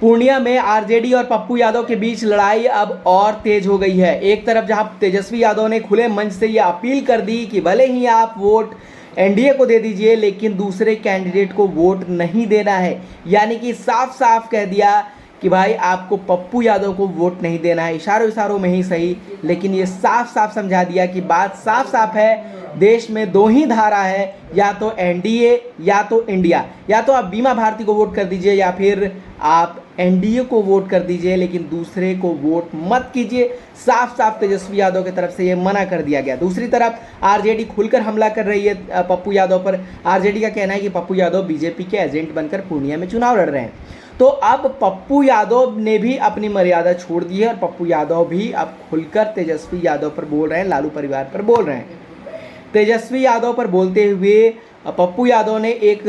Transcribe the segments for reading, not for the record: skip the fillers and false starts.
पूर्णिया में आरजेडी और पप्पू यादव के बीच लड़ाई अब और तेज हो गई है। एक तरफ जहां तेजस्वी यादव ने खुले मंच से ये अपील कर दी कि भले ही आप वोट एनडीए को दे दीजिए लेकिन दूसरे कैंडिडेट को वोट नहीं देना है, यानी कि साफ साफ कह दिया कि भाई आपको पप्पू यादव को वोट नहीं देना है। इशारों इशारों में ही सही, लेकिन ये साफ साफ समझा दिया कि बात साफ साफ है, देश में दो ही धारा है, या तो एनडीए या तो इंडिया। या तो आप बीमा भारती को वोट कर दीजिए या फिर आप एनडीए को वोट कर दीजिए, लेकिन दूसरे को वोट मत कीजिए। साफ साफ तेजस्वी यादव की तरफ से ये मना कर दिया गया। दूसरी तरफ आरजेडी खुलकर हमला कर रही है पप्पू यादव पर। आरजेडी का कहना है कि पप्पू यादव बीजेपी के एजेंट बनकर पूर्णिया में चुनाव लड़ रहे हैं। तो अब पप्पू यादव ने भी अपनी मर्यादा छोड़ दी है और पप्पू यादव भी अब खुलकर तेजस्वी यादव पर बोल रहे हैं, लालू परिवार पर बोल रहे हैं। तेजस्वी यादव पर बोलते हुए पप्पू यादव ने एक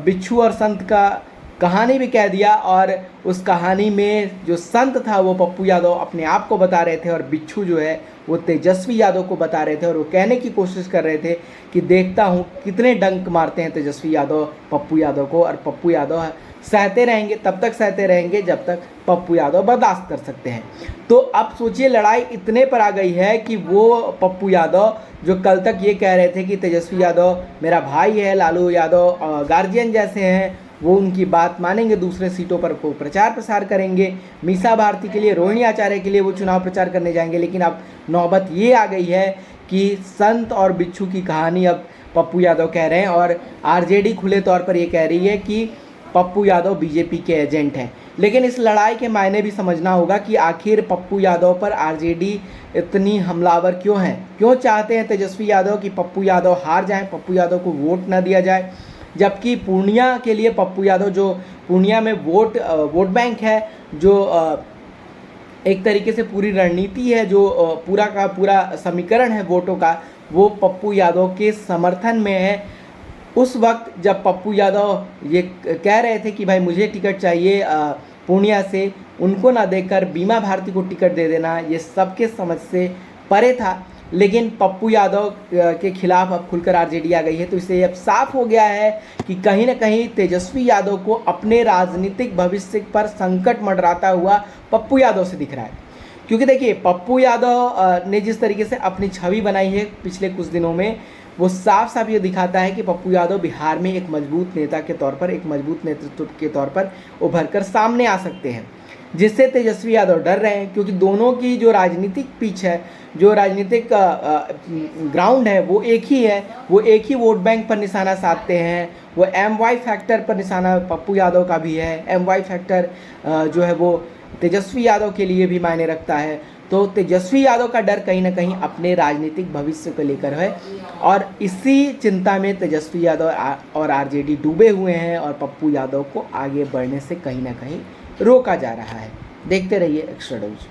बिच्छू और संत का कहानी भी कह दिया, और उस कहानी में जो संत था वो पप्पू यादव अपने आप को बता रहे थे और बिच्छू जो है वो तेजस्वी यादव को बता रहे थे। और वो कहने की कोशिश कर रहे थे कि देखता हूँ कितने डंक मारते हैं तेजस्वी यादव पप्पू यादव को, और पप्पू यादव सहते रहेंगे, तब तक सहते रहेंगे जब तक पप्पू यादव बर्दाश्त कर सकते हैं। तो अब सोचिए लड़ाई इतने पर आ गई है कि वो पप्पू यादव जो कल तक ये कह रहे थे कि तेजस्वी यादव मेरा भाई है, लालू यादव गार्जियन जैसे हैं, वो उनकी बात मानेंगे, दूसरे सीटों पर वो प्रचार प्रसार करेंगे, मीसा भारती के लिए, रोहिणी आचार्य के लिए वो चुनाव प्रचार करने जाएंगे। लेकिन अब नौबत ये आ गई है कि संत और बिच्छू की कहानी अब पप्पू यादव कह रहे हैं, और आरजेडी खुले तौर पर ये कह रही है कि पप्पू यादव बीजेपी के एजेंट हैं। लेकिन इस लड़ाई के मायने भी समझना होगा कि आखिर पप्पू यादव पर आरजेडी इतनी हमलावर क्यों है, क्यों चाहते हैं तेजस्वी यादव कि पप्पू यादव हार जाएं, पप्पू यादव को वोट न दिया जाए। जबकि पूर्णिया के लिए पप्पू यादव जो पूर्णिया में वोट बैंक है, जो एक तरीके से पूरी रणनीति है, जो पूरा का पूरा समीकरण है वोटों का, वो पप्पू यादव के समर्थन में है। उस वक्त जब पप्पू यादव ये कह रहे थे कि भाई मुझे टिकट चाहिए पूर्णिया से, उनको ना देकर बीमा भारती को टिकट दे देना, ये सबके समझ से परे था। लेकिन पप्पू यादव के खिलाफ अब खुलकर आरजेडी आ गई है, तो इससे अब साफ हो गया है कि कहीं ना कहीं तेजस्वी यादव को अपने राजनीतिक भविष्य पर संकट मंडराता हुआ पप्पू यादव से दिख रहा है। क्योंकि देखिए पप्पू यादव ने जिस तरीके से अपनी छवि बनाई है पिछले कुछ दिनों में, वो साफ साफ ये दिखाता है कि पप्पू यादव बिहार में एक मजबूत नेता के तौर पर, एक मजबूत नेतृत्व के तौर पर उभर कर सामने आ सकते हैं, जिससे तेजस्वी यादव डर रहे हैं। क्योंकि दोनों की जो राजनीतिक पिच है, जो राजनीतिक ग्राउंड है, वो एक ही है, वो एक ही वोट बैंक पर निशाना साधते हैं। वो MY फैक्टर पर निशाना पप्पू यादव का भी है। MY फैक्टर जो है वो तेजस्वी यादव के लिए भी मायने रखता है। तो तेजस्वी यादव का डर कहीं ना कहीं अपने राजनीतिक भविष्य को लेकर है, और इसी चिंता में तेजस्वी यादव और आरजेडी डूबे हुए हैं, और पप्पू यादव को आगे बढ़ने से कहीं ना कहीं रोका जा रहा है। देखते रहिए एक्स्ट्रा न्यूज।